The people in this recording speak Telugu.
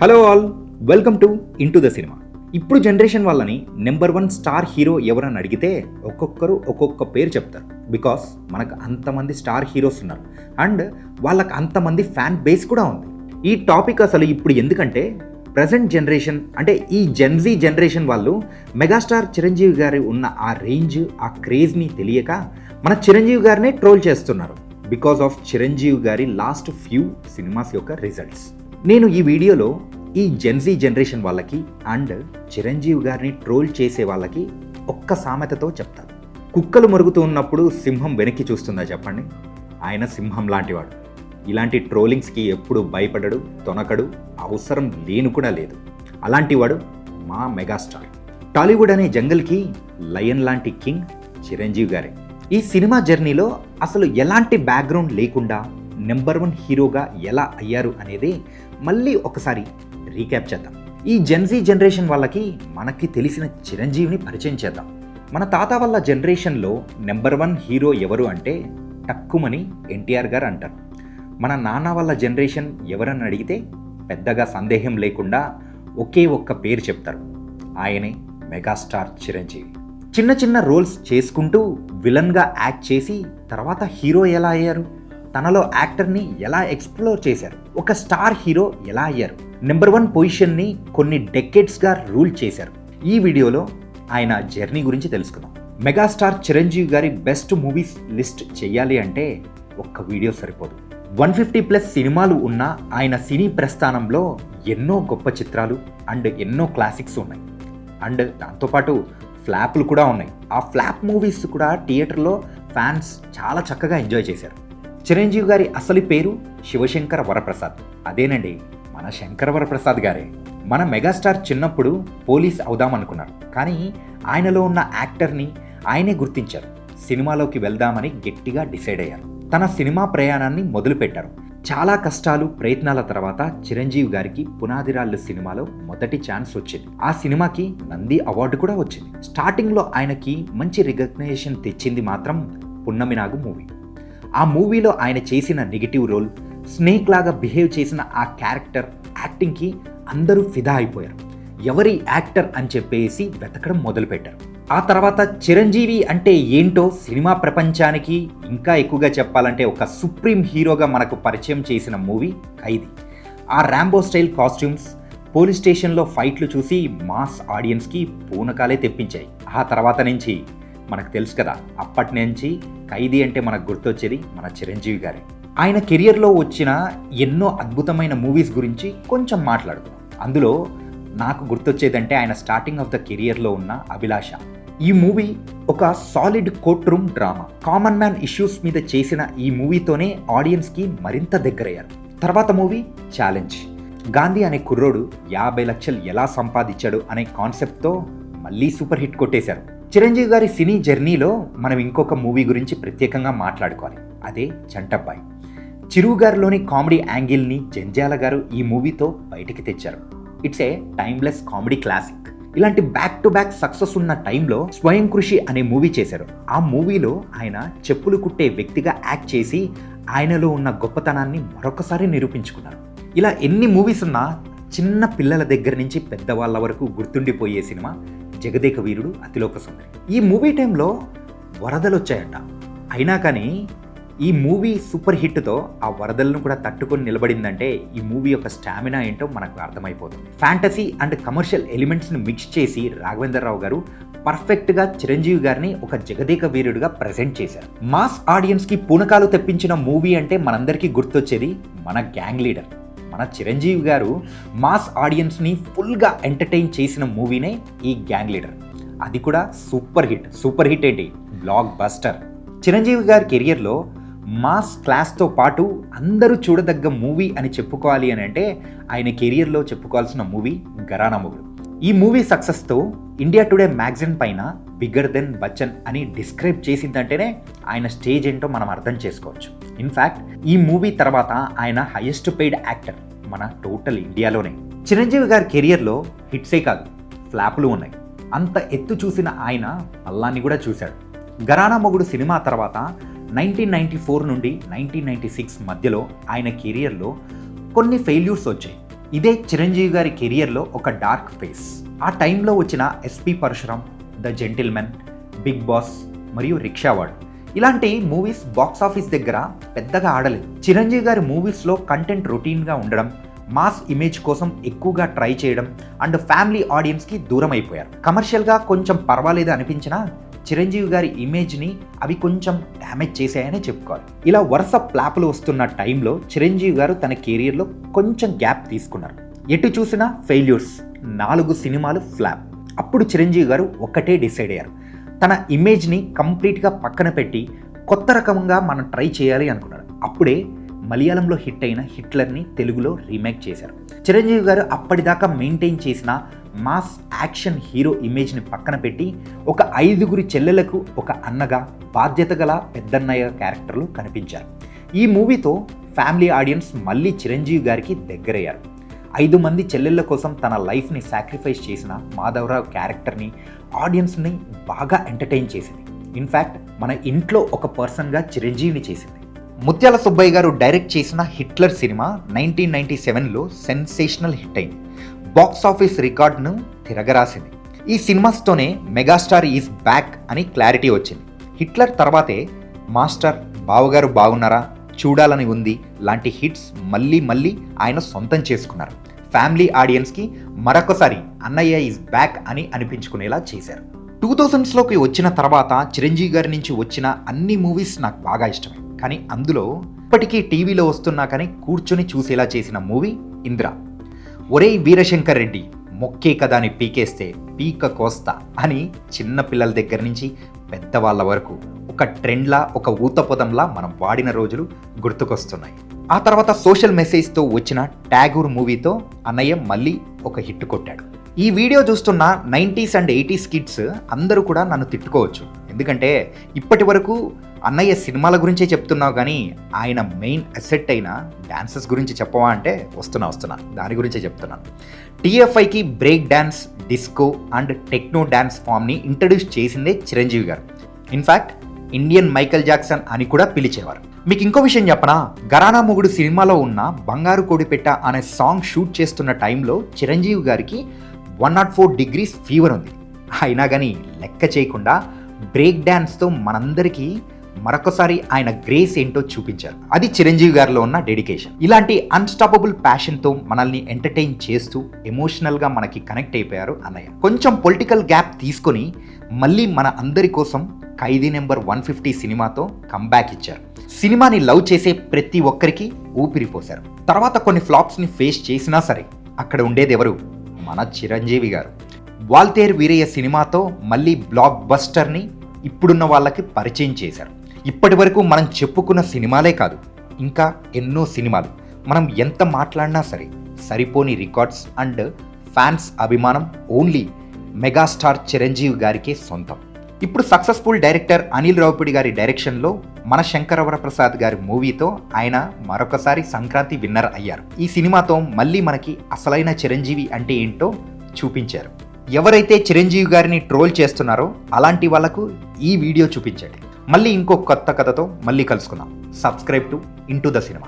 Hello all, welcome to into the cinema. ఇప్పుడు జనరేషన్ వాళ్ళని నెంబర్ 1 స్టార్ హీరో ఎవరని అడిగితే ఒక్కొక్కరు ఒక్కొక్క పేరు చెప్తారు. బికాస్ మనకు అంతమంది స్టార్ హీరోస్ ఉన్నారు అండ్ వాళ్ళకి అంతమంది ఫ్యాన్ బేస్ కూడా ఉంది. ఈ టాపిక్ అసలు ఇప్పుడు ఎందుకంటే ప్రజెంట్ జనరేషన్ అంటే ఈ జెన్జీ జనరేషన్ వాళ్ళు మెగాస్టార్ చిరంజీవి గారి ఉన్న ఆ రేంజ్, ఆ క్రేజ్ని తెలియక మన చిరంజీవి గారినే ట్రోల్ చేస్తున్నారు బికాస్ ఆఫ్ చిరంజీవి గారి లాస్ట్ ఫ్యూ సినిమాస్ యొక్క రిజల్ట్స్. నేను ఈ వీడియోలో ఈ జెన్జీ జనరేషన్ వాళ్ళకి అండ్ చిరంజీవి గారిని ట్రోల్ చేసే వాళ్ళకి ఒక్క సామెతతో చెప్తాను. కుక్కలు మరుగుతూ ఉన్నప్పుడు సింహం వెనక్కి చూస్తుందా చెప్పండి? ఆయన సింహం లాంటివాడు. ఇలాంటి ట్రోలింగ్స్కి ఎప్పుడు భయపడడు, తొనకడు, అవసరం లేను కూడా లేదు. అలాంటి వాడు మా మెగాస్టార్. టాలీవుడ్ అనే జంగల్కి లయన్ లాంటి కింగ్ చిరంజీవి గారే. ఈ సినిమా జర్నీలో అసలు ఎలాంటి బ్యాక్గ్రౌండ్ లేకుండా నెంబర్ 1 హీరోగా ఎలా అయ్యారు అనేది మళ్ళీ ఒకసారి రీక్యాప్ చేద్దాం. ఈ జెన్జీ జనరేషన్ వాళ్ళకి మనకి తెలిసిన చిరంజీవిని పరిచయం చేద్దాం. మన తాత వాళ్ళ జనరేషన్లో నెంబర్ 1 హీరో ఎవరు అంటే టక్కుమని ఎన్టీఆర్ గారు అంటారు. మన నాన్న వాళ్ళ జనరేషన్ ఎవరని అడిగితే పెద్దగా సందేహం లేకుండా ఒకే ఒక్క పేరు చెప్తారు, ఆయనే మెగాస్టార్ చిరంజీవి. చిన్న చిన్న రోల్స్ చేసుకుంటూ విలన్గా యాక్ట్ చేసి తర్వాత హీరో ఎలా అయ్యారు, తనలో యాక్టర్ని ఎలా ఎక్స్ప్లోర్ చేశారు, ఒక స్టార్ హీరో ఎలా అయ్యారు, నెంబర్ 1 పొజిషన్ని కొన్ని డెకేడ్స్గా రూల్ చేశారు. ఈ వీడియోలో ఆయన జర్నీ గురించి తెలుసుకుందాం. మెగాస్టార్ చిరంజీవి గారి బెస్ట్ మూవీస్ లిస్ట్ చేయాలి అంటే ఒక్క వీడియో సరిపోదు. 150+ సినిమాలు ఉన్న ఆయన సినీ ప్రస్థానంలో ఎన్నో గొప్ప చిత్రాలు అండ్ ఎన్నో క్లాసిక్స్ ఉన్నాయి అండ్ దాంతోపాటు ఫ్లాప్లు కూడా ఉన్నాయి. ఆ ఫ్లాప్ మూవీస్ కూడా థియేటర్లో ఫ్యాన్స్ చాలా చక్కగా ఎంజాయ్ చేశారు. చిరంజీవి గారి అసలు పేరు శివశంకర వరప్రసాద్. అదేనండి, మన శంకర వరప్రసాద్ గారే. మన మెగాస్టార్ చిన్నప్పుడు పోలీస్ అవుదామనుకున్నారు, కానీ ఆయనలో ఉన్న యాక్టర్ని ఆయనే గుర్తించారు. సినిమాలోకి వెళ్దామని గట్టిగా డిసైడ్ అయ్యారు. తన సినిమా ప్రయాణాన్ని మొదలుపెట్టారు. చాలా కష్టాలు, ప్రయత్నాల తర్వాత చిరంజీవి గారికి పునాదిరాళ్ళు సినిమాలో మొదటి ఛాన్స్ వచ్చింది. ఆ సినిమాకి నంది అవార్డు కూడా వచ్చింది. స్టార్టింగ్లో ఆయనకి మంచి రికగ్నైజేషన్ తెచ్చింది మాత్రం పున్నమి నాగు మూవీ. ఆ మూవీలో ఆయన చేసిన నెగిటివ్ రోల్, స్నేక్ లాగా బిహేవ్ చేసిన ఆ క్యారెక్టర్, యాక్టింగ్కి అందరూ ఫిదా అయిపోయారు. ఎవరి యాక్టర్ అని చెప్పేసి వెతకడం మొదలుపెట్టారు. ఆ తర్వాత చిరంజీవి అంటే ఏంటో సినిమా ప్రపంచానికి ఇంకా ఎక్కువగా చెప్పాలంటే ఒక సుప్రీం హీరోగా మనకు పరిచయం చేసిన మూవీ ఖైదీ. ఆ ర్యాంబో స్టైల్ కాస్ట్యూమ్స్, పోలీస్ స్టేషన్లో ఫైట్లు చూసి మాస్ ఆడియన్స్కి పూనకాలే తెప్పించాయి. ఆ తర్వాత నుంచి మనకు తెలుసు కదా, అప్పటి నుంచి ఖైదీ అంటే మనకు గుర్తొచ్చేది మన చిరంజీవి గారే. ఆయన కెరియర్లో వచ్చిన ఎన్నో అద్భుతమైన మూవీస్ గురించి కొంచెం మాట్లాడుకుందాం. అందులో నాకు గుర్తొచ్చేదంటే ఆయన స్టార్టింగ్ ఆఫ్ ద కెరియర్లో ఉన్న అభిలాష. ఈ మూవీ ఒక solid court room drama. Common man issues మీద చేసిన ఈ మూవీతోనే ఆడియన్స్కి మరింత దగ్గరయ్యారు. తర్వాత మూవీ ఛాలెంజ్. గాంధీ అనే కుర్రోడు 50 లక్షలు ఎలా సంపాదించాడు అనే కాన్సెప్ట్తో మళ్ళీ సూపర్ హిట్ కొట్టేశారు. చిరంజీవి గారి సినీ జర్నీలో మనం ఇంకొక మూవీ గురించి ప్రత్యేకంగా మాట్లాడుకోవాలి. అదే చంటబ్బాయి. చిరు గారిలోని కామెడీ యాంగిల్ని జంజాల గారు ఈ మూవీతో బయటికి తెచ్చారు. It's a timeless comedy classic. ఇలాంటి బ్యాక్ టు బ్యాక్ సక్సెస్ ఉన్న టైంలో స్వయం కృషి అనే మూవీ చేశారు. ఆ మూవీలో ఆయన చెప్పులు కుట్టే వ్యక్తిగా యాక్ట్ చేసి ఆయనలో ఉన్న గొప్పతనాన్ని మరొకసారి నిరూపించుకున్నారు. ఇలా ఎన్ని మూవీస్ ఉన్నా చిన్న పిల్లల దగ్గర నుంచి పెద్దవాళ్ళ వరకు గుర్తుండిపోయే సినిమా జగదేక వీరుడు అతిలోక సుందరి. ఈ మూవీ టైంలో వరదలు వచ్చాయట. అయినా కానీ ఈ మూవీ సూపర్ హిట్తో ఆ వరదలను కూడా తట్టుకొని నిలబడిందంటే ఈ మూవీ యొక్క స్టామినా ఏంటో మనకు అర్థమైపోతుంది. ఫ్యాంటసీ అండ్ కమర్షియల్ ఎలిమెంట్స్ని మిక్స్ చేసి రాఘవేంద్రరావు గారు పర్ఫెక్ట్గా చిరంజీవి గారిని ఒక జగదేక వీరుడిగా ప్రజెంట్ చేశారు. మాస్ ఆడియన్స్కి పూనకాలు తెప్పించిన మూవీ అంటే మనందరికీ గుర్తొచ్చేది మన గ్యాంగ్ లీడర్. మన చిరంజీవి గారు మాస్ ఆడియన్స్ని ఫుల్గా ఎంటర్టైన్ చేసిన మూవీనే ఈ గ్యాంగ్ లీడర్. అది కూడా సూపర్ హిట్. సూపర్ హిట్ ఏంటి, బ్లాక్ బస్టర్. చిరంజీవి గారి కెరియర్లో మాస్ క్లాస్తో పాటు అందరూ చూడదగ్గ మూవీ అని చెప్పుకోవాలి అని అంటే ఆయన కెరియర్లో చెప్పుకోవాల్సిన మూవీ ఘరానా మొగుడు. ఈ మూవీ సక్సెస్తో ఇండియా టుడే మ్యాగజైన్ పైన బిగ్గర్ దెన్ బచ్చన్ అని డిస్క్రైబ్ చేసిందంటేనే ఆయన స్టేజ్ ఏంటో మనం అర్థం చేసుకోవచ్చు. ఇన్ఫ్యాక్ట్ ఈ మూవీ తర్వాత ఆయన హైయెస్ట్ పెయిడ్ యాక్టర్ మన టోటల్ ఇండియాలోనే. చిరంజీవి గారి కెరియర్లో హిట్సే కాదు, ఫ్లాపులు ఉన్నాయి. అంత ఎత్తు చూసిన ఆయన అల్లాన్ని కూడా చూశాడు. ఘరానా మొగుడు సినిమా తర్వాత 1994 నుండి 1996 మధ్యలో ఆయన కెరియర్లో కొన్ని ఫెయిల్యూర్స్ వచ్చాయి. ఇదే చిరంజీవి గారి కెరియర్లో ఒక డార్క్ ఫేస్. ఆ టైంలో వచ్చిన SP Parasuram, the gentleman, big boss మరియు రిక్షావాడ్ ఇలాంటి మూవీస్ బాక్స్ ఆఫీస్ దగ్గర పెద్దగా ఆడలేదు. చిరంజీవి గారి మూవీస్లో కంటెంట్ రొటీన్గా ఉండడం, మాస్ ఇమేజ్ కోసం ఎక్కువగా ట్రై చేయడం అండ్ ఫ్యామిలీ ఆడియన్స్కి దూరం అయిపోయారు. కమర్షియల్గా కొంచెం పర్వాలేదు అనిపించినా చిరంజీవి గారి ఇమేజ్ని అవి కొంచెం డ్యామేజ్ చేశాయనే చెప్పుకోవాలి. ఇలా వరుస ప్లాపులు వస్తున్న టైంలో చిరంజీవి గారు తన కెరియర్లో కొంచెం గ్యాప్ తీసుకున్నారు. ఎటు చూసినా ఫెయిల్యూర్స్, 4 సినిమాలు ఫ్లాప్. అప్పుడు చిరంజీవి గారు ఒక్కటే డిసైడ్ అయ్యారు, తన ఇమేజ్ని కంప్లీట్గా పక్కన పెట్టి కొత్త రకంగా మనం ట్రై చేయాలి అనుకున్నారు. అప్పుడే మలయాళంలో హిట్ అయిన హిట్లర్ని తెలుగులో రీమేక్ చేశారు. చిరంజీవి గారు అప్పటిదాకా మెయింటైన్ చేసిన మాస్ యాక్షన్ హీరో ఇమేజ్ని పక్కన పెట్టి ఒక 5 చెల్లెలకు ఒక అన్నగా, బాధ్యత గల పెద్దన్నయ్య క్యారెక్టర్లు కనిపించారు. ఈ మూవీతో ఫ్యామిలీ ఆడియన్స్ మళ్ళీ చిరంజీవి గారికి దగ్గరయ్యారు. 5 మంది చెల్లెళ్ళ కోసం తన లైఫ్ని సాక్రిఫైస్ చేసిన మాధవరావు క్యారెక్టర్ని ఆడియన్స్ని బాగా ఎంటర్టైన్ చేసింది. ఇన్ఫ్యాక్ట్ మన ఇంట్లో ఒక పర్సన్గా చిరంజీవిని చేసింది. ముత్యాల సుబ్బయ్య గారు డైరెక్ట్ చేసిన హిట్లర్ సినిమా 1997లో సెన్సేషనల్ హిట్ అయింది. బాక్స్ ఆఫీస్ రికార్డును తిరగరాసింది. ఈ సినిమాస్తోనే మెగాస్టార్ ఈజ్ బ్యాక్ అని క్లారిటీ వచ్చింది. హిట్లర్ తర్వాతే మాస్టర్, బావగారు బాగున్నారా, చూడాలని ఉంది లాంటి హిట్స్ మళ్ళీ ఆయన సొంతం చేసుకున్నారు. ఫ్యామిలీ ఆడియన్స్కి మరొకసారి అన్నయ్య ఈజ్ బ్యాక్ అని అనిపించుకునేలా చేశారు. 2000స్లోకి వచ్చిన తర్వాత చిరంజీవి గారి నుంచి వచ్చిన అన్ని మూవీస్ నాకు బాగా ఇష్టమే. కానీ అందులో ఇప్పటికీ టీవీలో వస్తున్నా కానీ కూర్చొని చూసేలా చేసిన మూవీ ఇంద్ర. ఒరేయ్ వీరశంకర్ రెడ్డి, మొక్కే కదా అని పీకేస్తే పీక కోస్తా అని చిన్న పిల్లల దగ్గర నుంచి పెద్దవాళ్ళ వరకు ఒక ట్రెండ్లా, ఒక ఊతపదంలా మనం వాడిన రోజులు గుర్తుకొస్తున్నాయి. ఆ తర్వాత సోషల్ మెసేజ్తో వచ్చిన ట్యాగూర్ మూవీతో అన్నయ్య మళ్ళీ ఒక హిట్ కొట్టాడు. ఈ వీడియో చూస్తున్న 90s అండ్ 80s కిడ్స్ అందరూ కూడా నన్ను తిట్టుకోవచ్చు. ఎందుకంటే ఇప్పటి వరకు అన్నయ్య సినిమాల గురించే చెప్తున్నావు కానీ ఆయన మెయిన్ అసెట్ అయిన డాన్సెస్ గురించి చెప్పవా అంటే వస్తున్నా దాని గురించే చెప్తున్నాను. టీఎఫ్ఐకి break dance, disco and techno dance ఫామ్ని ఇంట్రడ్యూస్ చేసిందే చిరంజీవి గారు. ఇన్ఫ్యాక్ట్ ఇండియన్ మైకేల్ జాక్సన్ అని కూడా పిలిచేవారు. మీకు ఇంకో విషయం చెప్పనా, గరానా మొగుడు సినిమాలో ఉన్న బంగారు కోడిపెట్ట అనే సాంగ్ షూట్ చేస్తున్న టైంలో చిరంజీవి గారికి 104 degrees ఫీవర్ ఉంది. అయినా కానీ లెక్క చేయకుండా బ్రేక్ డ్యాన్స్తో మనందరికీ మరొకసారి ఆయన గ్రేస్ ఏంటో చూపించారు. అది చిరంజీవి గారిలో ఉన్న డెడికేషన్. ఇలాంటి అన్స్టాపబుల్ ప్యాషన్తో మనల్ని ఎంటర్టైన్ చేస్తూ ఎమోషనల్గా మనకి కనెక్ట్ అయిపోయారు అన్నయ్య. కొంచెం పొలిటికల్ గ్యాప్ తీసుకొని మళ్ళీ మన అందరి కోసం ఖైదీ నెంబర్ 150 సినిమాతో కంబ్యాక్ ఇచ్చారు. సినిమాని లవ్ చేసే ప్రతి ఒక్కరికి ఊపిరిపోశారు. తర్వాత కొన్ని ఫ్లాప్స్ని ఫేస్ చేసినా సరే అక్కడ ఉండేది ఎవరు, మన చిరంజీవి గారు. వాల్తేరు వీరయ్య సినిమాతో మళ్ళీ బ్లాక్ బస్టర్ని ఇప్పుడున్న వాళ్ళకి పరిచయం చేశారు. ఇప్పటి వరకు మనం చెప్పుకున్న సినిమాలే కాదు, ఇంకా ఎన్నో సినిమాలు. మనం ఎంత మాట్లాడినా సరే సరిపోని రికార్డ్స్ అండ్ ఫ్యాన్స్ అభిమానం ఓన్లీ మెగాస్టార్ చిరంజీవి గారికే సొంతం. ఇప్పుడు సక్సెస్ఫుల్ డైరెక్టర్ అనిల్ రావిపూడి గారి డైరెక్షన్లో మన శంకరవరప్రసాద్ గారి మూవీతో ఆయన మరొకసారి సంక్రాంతి విన్నర్ అయ్యారు. ఈ సినిమాతో మళ్ళీ మనకి అసలైన చిరంజీవి అంటే ఏంటో చూపించారు. ఎవరైతే చిరంజీవి గారిని ట్రోల్ చేస్తున్నారో అలాంటి వాళ్లకు ఈ వీడియో చూపించండి. మళ్ళీ ఇంకో కొత్త కథతో మళ్ళీ కలుసుకుందాం. Subscribe to into the cinema.